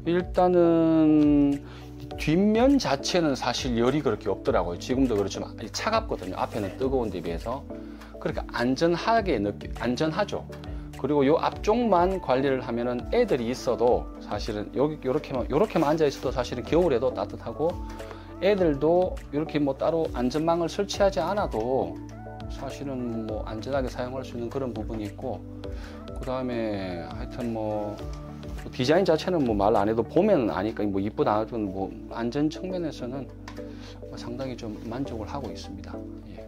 일단은 뒷면 자체는 사실 열이 그렇게 없더라고요. 지금도 그렇지만 차갑거든요. 앞에는 뜨거운 데 비해서. 그러니까 안전하죠. 그리고 요 앞쪽만 관리를 하면은 애들이 있어도 사실은 여기 요렇게만 앉아 있어도 사실은 겨울에도 따뜻하고, 애들도 이렇게 뭐 따로 안전망을 설치하지 않아도 사실은 뭐 안전하게 사용할 수 있는 그런 부분이 있고, 그 다음에 하여튼 뭐 디자인 자체는 뭐 말 안 해도 보면 아니까 뭐 이쁘다 하든 뭐 안전 측면에서는 상당히 좀 만족을 하고 있습니다. 예.